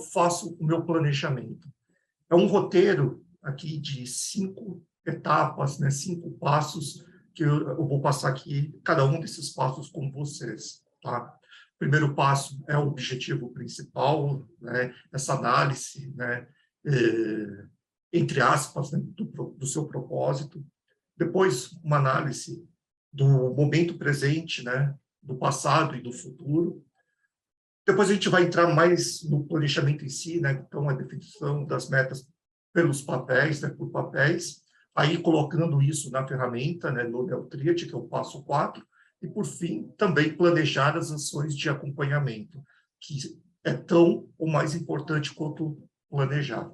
faço o meu planejamento? É um roteiro aqui de 5 etapas, né, 5 passos, que eu vou passar aqui, cada um desses passos com vocês. Tá? O primeiro passo é o objetivo principal, né, essa análise, né, entre aspas, né, do seu propósito. Depois, uma análise do momento presente, né, do passado e do futuro. Depois a gente vai entrar mais no planejamento em si, né? Então, a definição das metas pelos papéis, né? Por papéis, aí colocando isso na ferramenta, né? No Neutríade, que é o passo 4, e, por fim, também planejar as ações de acompanhamento, que é tão ou mais importante quanto planejar.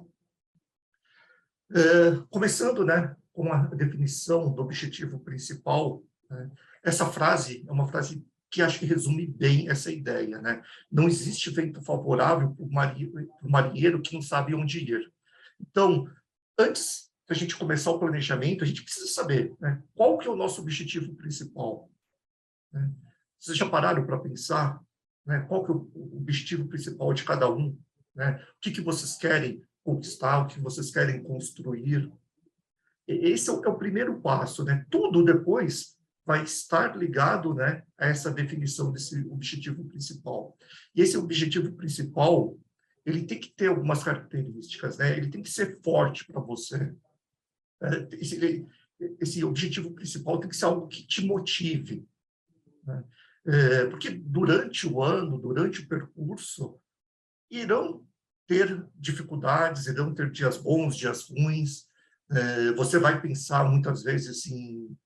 Começando, né, com a definição do objetivo principal, né? Essa frase é uma frase que acho que resume bem essa ideia, né? Não existe vento favorável para o marinheiro que não sabe onde ir. Então, antes da gente começar o planejamento, a gente precisa saber, né, qual que é o nosso objetivo principal, né? Vocês já pararam para pensar, né, qual que é o objetivo principal de cada um, né? O que vocês querem conquistar, o que vocês querem construir? Esse é o primeiro passo, né? Tudo depois vai estar ligado, né, a essa definição desse objetivo principal. E esse objetivo principal, ele tem que ter algumas características, né? Ele tem que ser forte para você. Esse objetivo principal tem que ser algo que te motive, né? Porque durante o ano, durante o percurso, irão ter dificuldades, irão ter dias bons, dias ruins. Você vai pensar muitas vezes em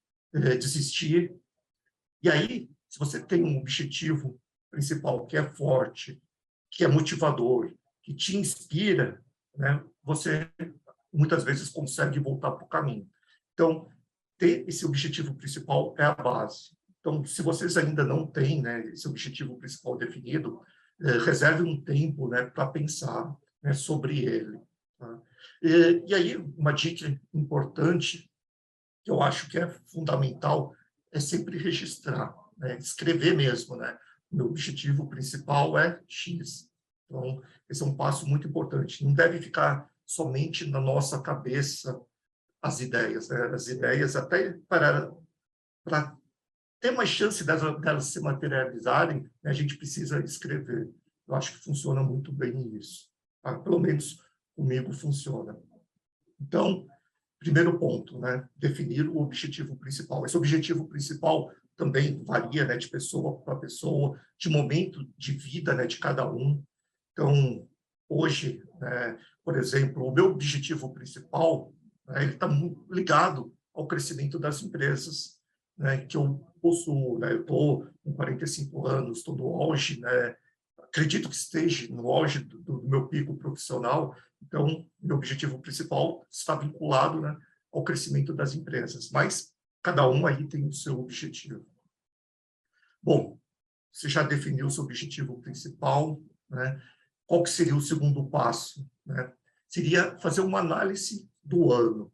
desistir. E aí, se você tem um objetivo principal que é forte, que é motivador, que te inspira, né, você muitas vezes consegue voltar para o caminho. Então, ter esse objetivo principal é a base. Então, se vocês ainda não têm, né, esse objetivo principal definido, reserve um tempo, né, para pensar, né, sobre ele. Tá? E aí, uma dica importante, que eu acho que é fundamental, é sempre registrar, né, escrever mesmo, né? Meu objetivo principal é X. Então, esse é um passo muito importante. Não deve ficar somente na nossa cabeça as ideias, né? As ideias, até para ter mais chance delas se materializarem, né, a gente precisa escrever. Eu acho que funciona muito bem isso. Tá? Pelo menos comigo funciona. Então, primeiro ponto, né, definir o objetivo principal. Esse objetivo principal também varia, né, de pessoa para pessoa, de momento de vida, né, de cada um. Então, hoje, né, por exemplo, o meu objetivo principal, né, ele está ligado ao crescimento das empresas, né, que eu possuo. Né, eu estou com 45 anos, estou no auge, né, acredito que esteja no auge do meu pico profissional. Então, meu objetivo principal está vinculado, né, ao crescimento das empresas, mas cada um aí tem o seu objetivo. Bom, você já definiu o seu objetivo principal, né? Qual que seria o segundo passo, né? Seria fazer uma análise do ano.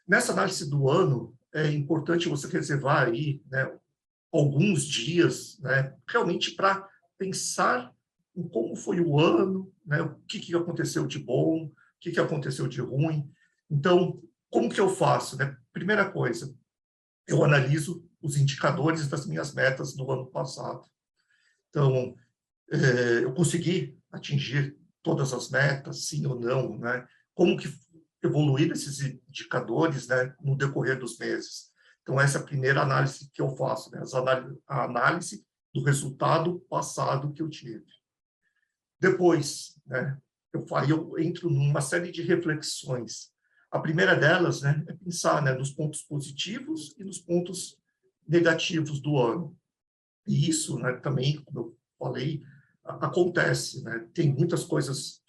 Nessa análise do ano, é importante você reservar aí, né, alguns dias, né, realmente para pensar em como foi o ano, né, o que aconteceu de bom, o que aconteceu de ruim. Então, como que eu faço, né? Primeira coisa, eu analiso os indicadores das minhas metas do ano passado. Então, eu consegui atingir todas as metas, sim ou não, né? Como que evoluíram esses indicadores, né, no decorrer dos meses? Então, essa é a primeira análise que eu faço, né? A análise do resultado passado que eu tive. Depois, né, eu entro numa série de reflexões. A primeira delas, né, é pensar, né, nos pontos positivos e nos pontos negativos do ano. E isso, né, também, como eu falei, acontece, né? Tem muitas coisas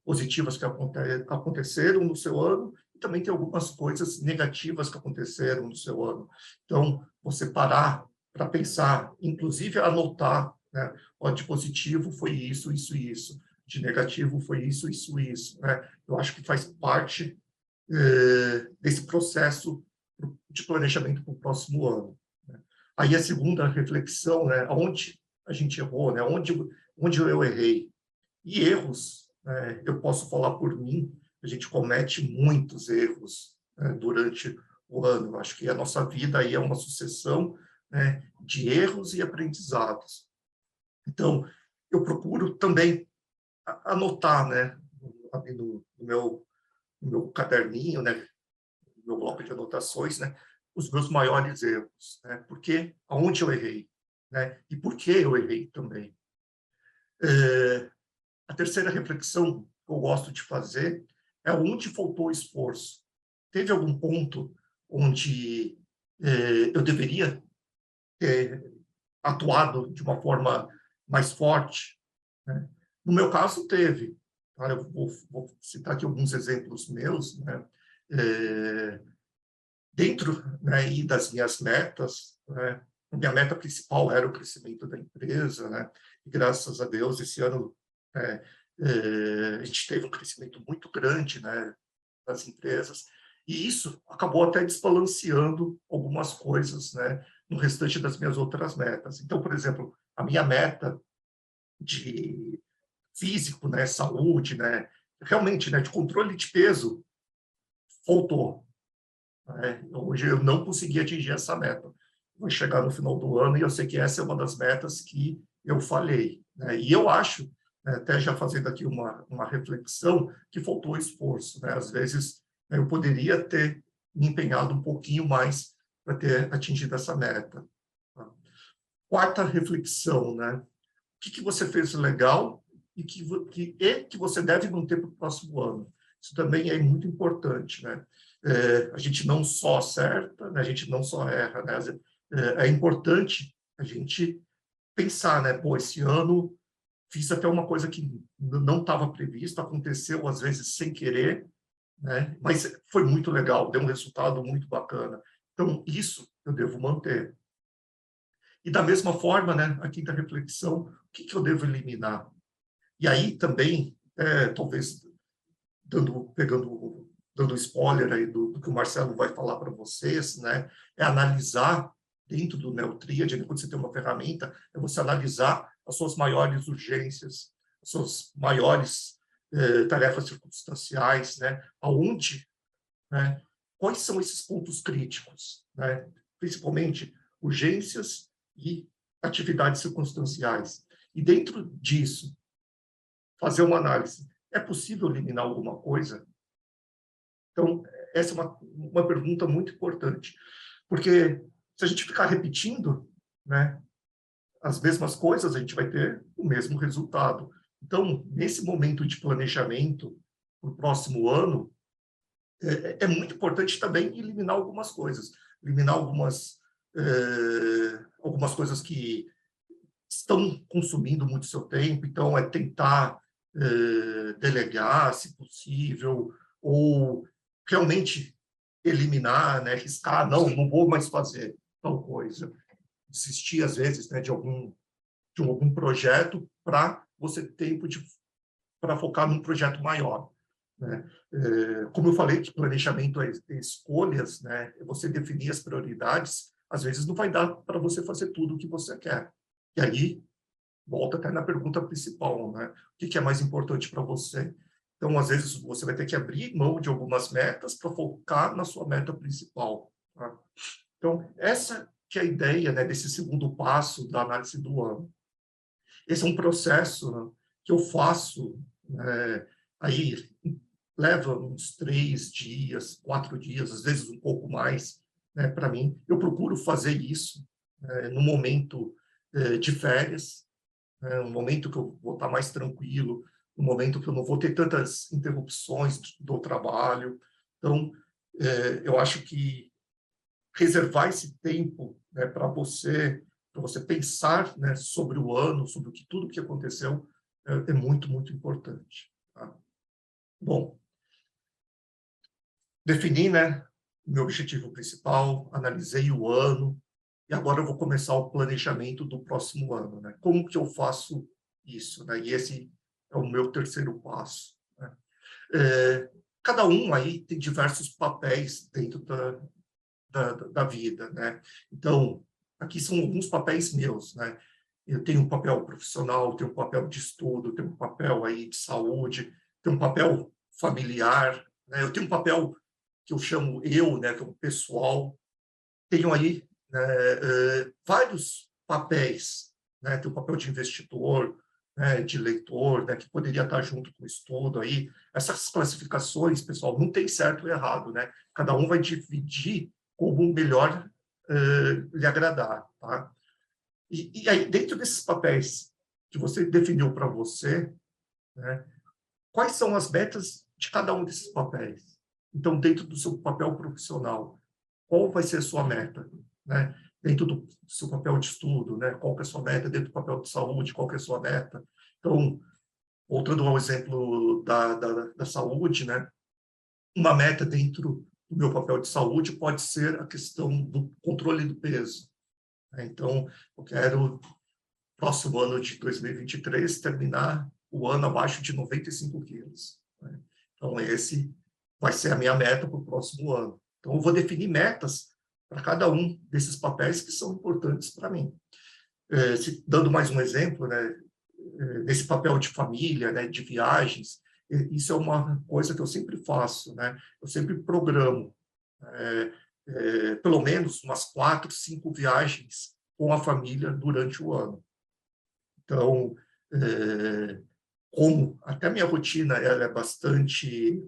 positivas que aconteceram no seu ano e também tem algumas coisas negativas que aconteceram no seu ano. Então, você parar para pensar, inclusive anotar, né? Ó, de positivo foi isso, isso e isso. De negativo foi isso, isso e isso, né? Eu acho que faz parte desse processo de planejamento para o próximo ano. Né? Aí a segunda reflexão, né? Onde a gente errou, né? Onde eu errei. E erros, eu posso falar por mim, a gente comete muitos erros, durante o ano. Eu acho que a nossa vida aí é uma sucessão, né, de erros e aprendizados. Então, eu procuro também anotar, né, ali no meu caderninho, né, no meu bloco de anotações, né, os meus maiores erros, né, porque aonde eu errei, né, e por que eu errei também. A terceira reflexão que eu gosto de fazer é onde faltou esforço. Teve algum ponto onde eu deveria ter atuado de uma forma mais forte, né? No meu caso, teve. Tá? Eu vou citar aqui alguns exemplos meus, né? É, dentro, né, e das minhas metas, né? Minha meta principal era o crescimento da empresa, né? E graças a Deus, esse ano é, a gente teve um crescimento muito grande, né, das empresas, e isso acabou até desbalanceando algumas coisas, né, no restante das minhas outras metas. Então, por exemplo, a minha meta de físico, né, saúde, né, realmente, né, de controle de peso, faltou. Né? Hoje eu não consegui atingir essa meta. Vou chegar no final do ano e eu sei que essa é uma das metas que eu falhei. Né? E eu acho, né, até já fazendo aqui uma reflexão, que faltou esforço. Né? Às vezes, né, eu poderia ter me empenhado um pouquinho mais para ter atingido essa meta. Tá? Quarta reflexão, né? O que você fez legal e que você deve manter para o próximo ano. Isso também é muito importante, né? A gente não só acerta, né? A gente não só erra, né? É importante a gente pensar, né? Pô, esse ano fiz até uma coisa que não estava prevista, aconteceu às vezes sem querer, né? Mas foi muito legal, deu um resultado muito bacana. Então, isso eu devo manter. E da mesma forma, né, a quinta reflexão, o que eu devo eliminar? E aí também, talvez dando spoiler aí do que o Marcelo vai falar para vocês, né, é analisar dentro do NeoTríade, quando você tem uma ferramenta, é você analisar as suas maiores urgências, as suas maiores tarefas circunstanciais, né, aonde, né, quais são esses pontos críticos, né, principalmente urgências e atividades circunstanciais. E dentro disso, fazer uma análise. É possível eliminar alguma coisa? Então, essa é uma pergunta muito importante, porque se a gente ficar repetindo, né, as mesmas coisas, a gente vai ter o mesmo resultado. Então, nesse momento de planejamento para o próximo ano, é muito importante também eliminar algumas coisas, eliminar algumas coisas que estão consumindo muito seu tempo, então é tentar delegar, se possível, ou realmente eliminar, né, riscar, não vou mais fazer tal coisa. Desistir, às vezes, né, de algum projeto para você ter tempo para focar num projeto maior. Né? Como eu falei, que planejamento é escolhas, né? Você definir as prioridades, às vezes não vai dar para você fazer tudo o que você quer. E aí, volta até na pergunta principal, né? O que é mais importante para você? Então, às vezes, você vai ter que abrir mão de algumas metas para focar na sua meta principal. Tá? Então, essa que é a ideia, né, desse segundo passo da análise do ano. Esse é um processo, né, que eu faço, aí leva uns 3 dias, 4 dias, às vezes um pouco mais, né, para mim. Eu procuro fazer isso no momento de férias, um momento que eu vou estar mais tranquilo, um momento que eu não vou ter tantas interrupções do trabalho. Então, eu acho que reservar esse tempo, né, para você pensar, né, sobre o ano, sobre tudo que aconteceu, é muito, muito importante. Tá? Bom, defini, né, o meu objetivo principal, analisei o ano, e agora eu vou começar o planejamento do próximo ano, né? Como que eu faço isso, né? E esse é o meu terceiro passo, né? Cada um aí tem diversos papéis dentro da vida, né? Então, aqui são alguns papéis meus, né? eu tenho um papel profissional, tenho um papel de estudo, tenho um papel aí de saúde, tenho um papel familiar, né? Eu tenho um papel que eu chamo eu, né, que é um pessoal. Tenho aí, né, vários papéis, né? Tem o papel de investidor, né, de leitor, né, que poderia estar junto com o estudo aí. Essas classificações, pessoal, não tem certo ou errado, né? Cada um vai dividir como melhor lhe agradar, tá? E aí, dentro desses papéis que você definiu para você, né, quais são as metas de cada um desses papéis? Então, dentro do seu papel profissional, qual vai ser a sua meta, né? Dentro do seu papel de estudo, né? Qual que é a sua meta? Dentro do papel de saúde, qual que é a sua meta? Então, voltando ao exemplo da saúde, né? Uma meta dentro do meu papel de saúde pode ser a questão do controle do peso, né? Então, eu quero, próximo ano de 2023, terminar o ano abaixo de 95 quilos, né? Então, esse vai ser a minha meta para o próximo ano. Então, eu vou definir metas para cada um desses papéis que são importantes para mim. Dando mais um exemplo, né, nesse papel de família, né, de viagens, isso é uma coisa que eu sempre faço, né? Eu sempre programo pelo menos umas 4, 5 viagens com a família durante o ano. Então, como até a minha rotina ela é bastante,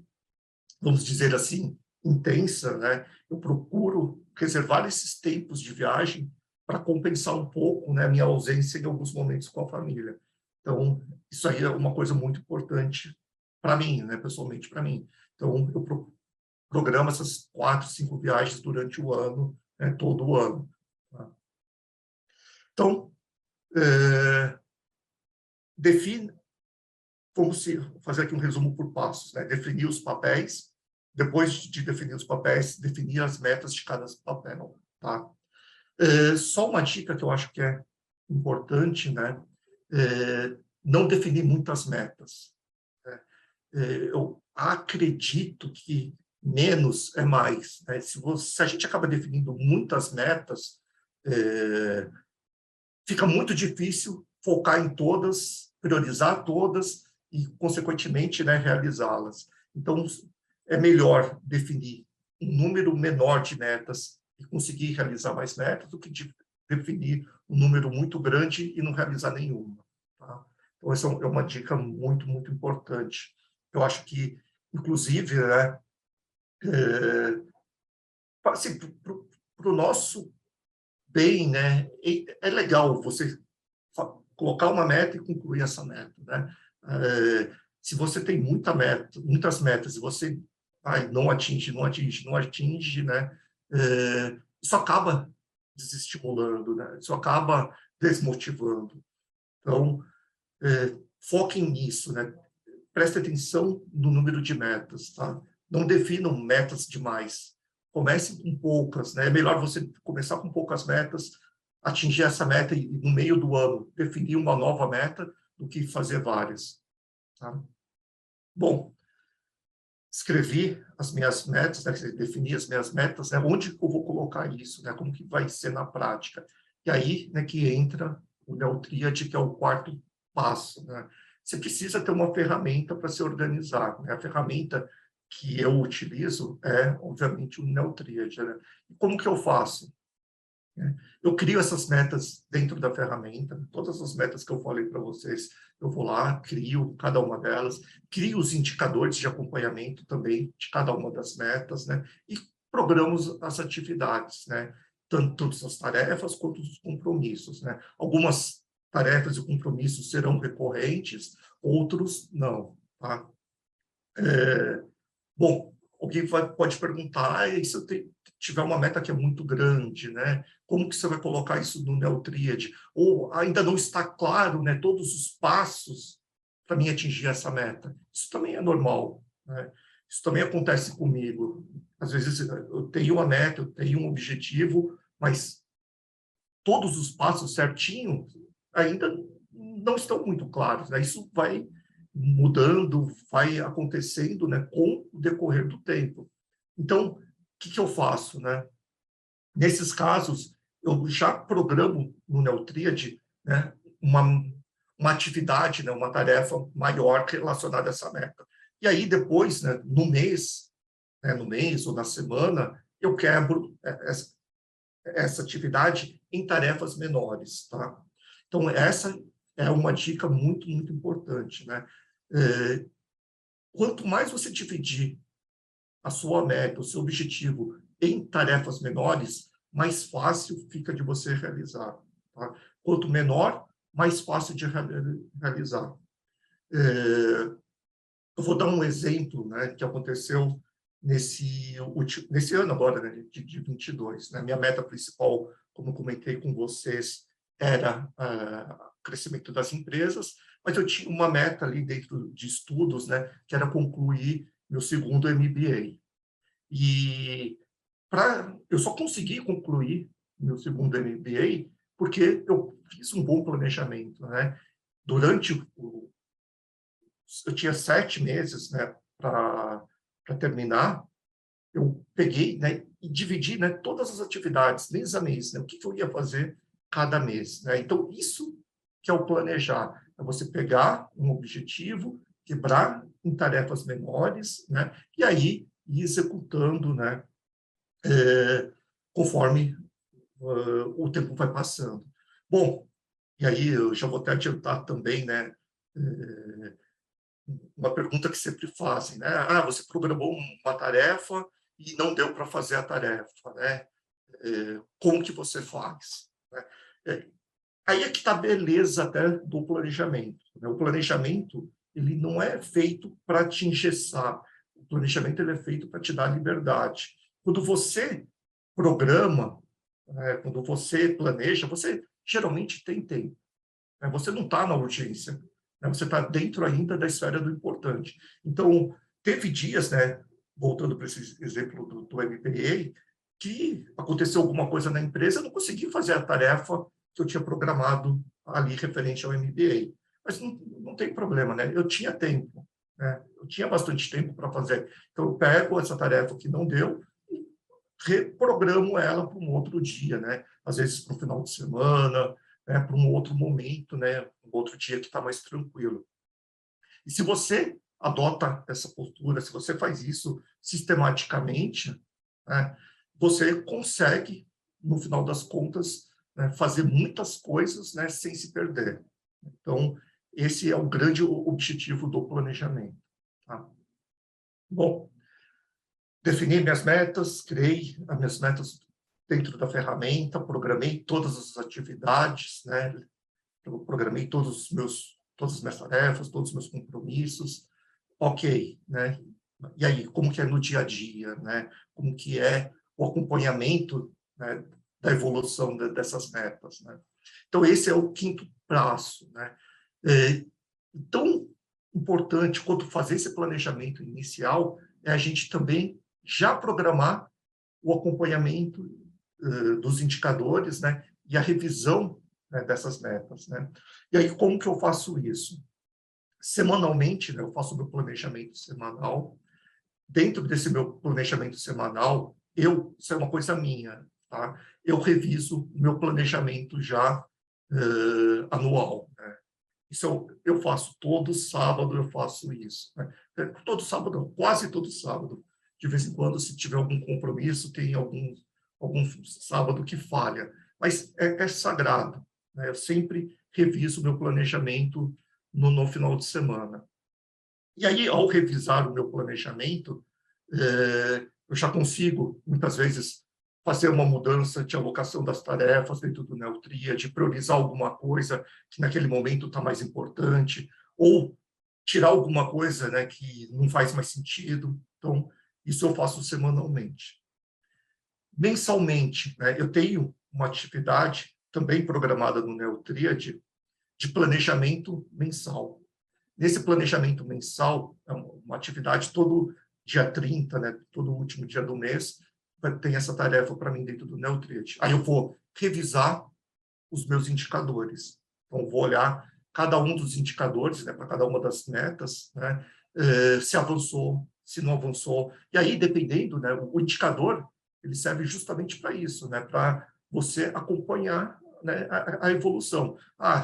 vamos dizer assim, intensa, né? Eu procuro reservar esses tempos de viagem para compensar um pouco, né, a minha ausência em alguns momentos com a família. Então, isso aí é uma coisa muito importante para mim, né, pessoalmente para mim. Então, eu programo essas 4, 5 viagens durante o ano, né, todo o ano. Tá? Então, define, vamos fazer aqui um resumo por passos, né? Definir os papéis, depois de definir os papéis, definir as metas de cada papel, tá? Só uma dica que eu acho que é importante, né? Não definir muitas metas, né? Eu acredito que menos é mais, né? Se a gente acaba definindo muitas metas, fica muito difícil focar em todas, priorizar todas e, consequentemente, né, realizá-las. Então, é melhor definir um número menor de metas e conseguir realizar mais metas do que definir um número muito grande e não realizar nenhuma. Tá? Então, essa é uma dica muito, muito importante. Eu acho que, inclusive, né, assim, para o nosso bem, né, é legal você colocar uma meta e concluir essa meta, né? Se você tem muitas metas e você não atinge, não atinge, não atinge, né? Isso acaba desestimulando, né? Isso acaba desmotivando. Então, foquem nisso, né? Preste atenção no número de metas, tá? Não definam metas demais. Comece com poucas, né? É melhor você começar com poucas metas, atingir essa meta e, no meio do ano, definir uma nova meta do que fazer várias, tá? Bom, escrevi as minhas metas, né? Defini as minhas metas, né? Onde eu vou colocar isso, né? Como que vai ser na prática? E aí, né, que entra o Neotríade, que é o quarto passo, né? Você precisa ter uma ferramenta para se organizar, né? A ferramenta que eu utilizo é, obviamente, o Neotríade, né? E como que eu faço? Eu crio essas metas dentro da ferramenta, todas as metas que eu falei para vocês, eu vou lá, crio cada uma delas, crio os indicadores de acompanhamento também de cada uma das metas, né? E programo as atividades, né? Tanto as tarefas quanto os compromissos, né? Algumas tarefas e compromissos serão recorrentes, outros não, tá? Bom, alguém pode perguntar, e se eu tiver uma meta que é muito grande, né? Como que você vai colocar isso no Neotríade? Ou ainda não está claro, né, todos os passos para mim atingir essa meta. Isso também é normal, né? Isso também acontece comigo. Às vezes eu tenho uma meta, eu tenho um objetivo, mas todos os passos certinho ainda não estão muito claros, né? Isso vai mudando, vai acontecendo, né, com o decorrer do tempo. Então, o que eu faço, né? Nesses casos, eu já programo no Neotríade, né, uma, uma atividade, né, uma tarefa maior relacionada a essa meta. E aí, depois, né, no mês ou na semana, eu quebro essa atividade em tarefas menores, tá? Então, essa é uma dica muito, muito importante, né? Quanto mais você dividir a sua meta, o seu objetivo em tarefas menores, mais fácil fica de você realizar, tá? Quanto menor, mais fácil de realizar. Eu vou dar um exemplo, né, que aconteceu nesse ano agora, né, de 22. Né? Minha meta principal, como comentei com vocês, era o crescimento das empresas, mas eu tinha uma meta ali dentro de estudos, né, que era concluir meu segundo MBA. E eu só consegui concluir meu segundo MBA porque eu fiz um bom planejamento, né? Durante eu tinha 7 meses, né, para terminar. Eu peguei, né, e dividi, né, todas as atividades, mês a mês, né, o que eu ia fazer cada mês, né? Então, isso que é o planejar, é você pegar um objetivo, quebrar em tarefas menores, né, e aí ir executando, né, conforme o tempo vai passando. Bom, e aí eu já vou até adiantar também, né, uma pergunta que sempre fazem, né? Ah, você programou uma tarefa e não deu para fazer a tarefa, né? Como que você faz? Né? Aí é que está a beleza até do planejamento, né? O planejamento, ele não é feito para te engessar. O planejamento, ele é feito para te dar liberdade. Quando você programa, né? Quando você planeja, você geralmente tem tempo, né? Você não está na urgência, né? Você está dentro ainda da esfera do importante. Então, teve dias, né, voltando para esse exemplo do MBA, que aconteceu alguma coisa na empresa, eu não consegui fazer a tarefa que eu tinha programado ali referente ao MBA. Mas não tem problema, né? Eu tinha tempo, né? Eu tinha bastante tempo para fazer. Então, eu pego essa tarefa que não deu e reprogramo ela para um outro dia, né? Às vezes para o final de semana, né? Para um outro momento, né? Um outro dia que está mais tranquilo. E se você adota essa postura, se você faz isso sistematicamente, né, você consegue, no final das contas, né, fazer muitas coisas, né, sem se perder. Então, esse é o grande objetivo do planejamento. Tá? Bom, defini minhas metas, criei as minhas metas dentro da ferramenta, programei todas as atividades, né? Eu programei todas as minhas tarefas, todos os meus compromissos. Ok, né? E aí, como que é no dia a dia, né? Como que é o acompanhamento, né, da evolução dessas metas, né? Então, esse é o quinto passo, né? É, tão importante quanto fazer esse planejamento inicial é a gente também já programar o acompanhamento dos indicadores, né, e a revisão, né, dessas metas, né? E aí, como que eu faço isso? Semanalmente, né, eu faço o meu planejamento semanal. Dentro desse meu planejamento semanal, isso é uma coisa minha, tá? Eu reviso o meu planejamento já anual, né? Isso eu faço todo sábado, eu faço isso, né? Todo sábado, não, quase todo sábado. De vez em quando, se tiver algum compromisso, tem algum sábado que falha. Mas é sagrado, né? Eu sempre reviso o meu planejamento no final de semana. E aí, ao revisar o meu planejamento, eu já consigo, muitas vezes, fazer uma mudança de alocação das tarefas dentro do Neutria, de priorizar alguma coisa que naquele momento está mais importante, ou tirar alguma coisa, né, que não faz mais sentido. Então, isso eu faço semanalmente. Mensalmente, né, eu tenho uma atividade também programada no Neutria de planejamento mensal. Nesse planejamento mensal, é uma atividade todo dia 30, né, todo último dia do mês, tem essa tarefa para mim dentro do Neutrit. Aí eu vou revisar os meus indicadores. Então, vou olhar cada um dos indicadores, né, para cada uma das metas, né, se avançou, se não avançou. E aí, dependendo, né, o indicador, ele serve justamente para isso, né, para você acompanhar, né, a evolução. Ah,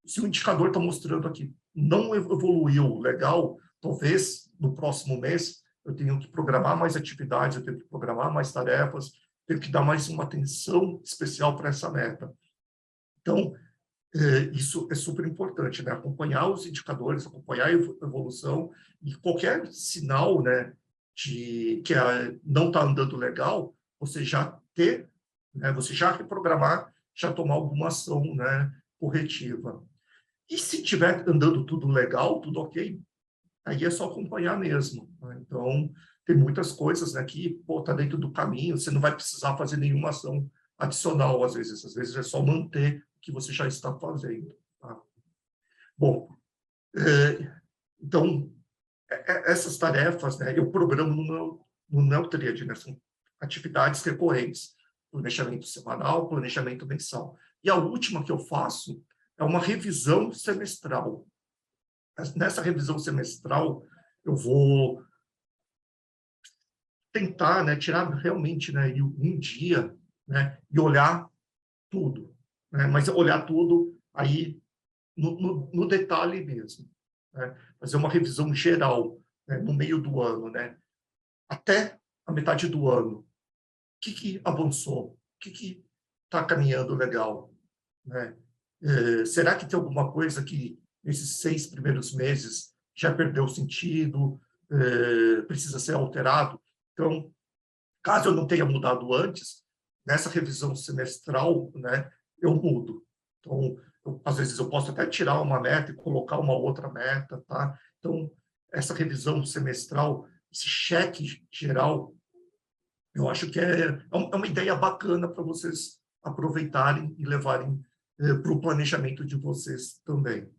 Se o indicador está mostrando aqui, não evoluiu legal, talvez no próximo mês eu tenho que programar mais atividades, eu tenho que programar mais tarefas, tenho que dar mais uma atenção especial para essa meta. Então, isso é super importante, né? Acompanhar os indicadores, acompanhar a evolução, e qualquer sinal, né, de que não está andando legal, você já ter, né, você já reprogramar, já tomar alguma ação, né, corretiva. E se estiver andando tudo legal, tudo ok, aí é só acompanhar mesmo, né? Então, tem muitas coisas, né, que está dentro do caminho, você não vai precisar fazer nenhuma ação adicional, às vezes é só manter o que você já está fazendo. Tá? Bom, então, essas tarefas, né, eu programo no Neotríade, né, são atividades recorrentes, planejamento semanal, planejamento mensal. E a última que eu faço é uma revisão semestral. Nessa revisão semestral, eu vou tentar, né, tirar realmente, né, um dia, né, e olhar tudo, né, mas olhar tudo aí no detalhe mesmo, né, fazer uma revisão geral, né, no meio do ano, né, até a metade do ano. O que avançou? O que está caminhando legal? Né? Será que tem alguma coisa que, nesses 6 primeiros meses, já perdeu sentido, precisa ser alterado? Então, caso eu não tenha mudado antes, nessa revisão semestral, né, eu mudo. Então, às vezes eu posso até tirar uma meta e colocar uma outra meta, tá? Então, essa revisão semestral, esse cheque geral, eu acho que é uma ideia bacana para vocês aproveitarem e levarem para o planejamento de vocês também.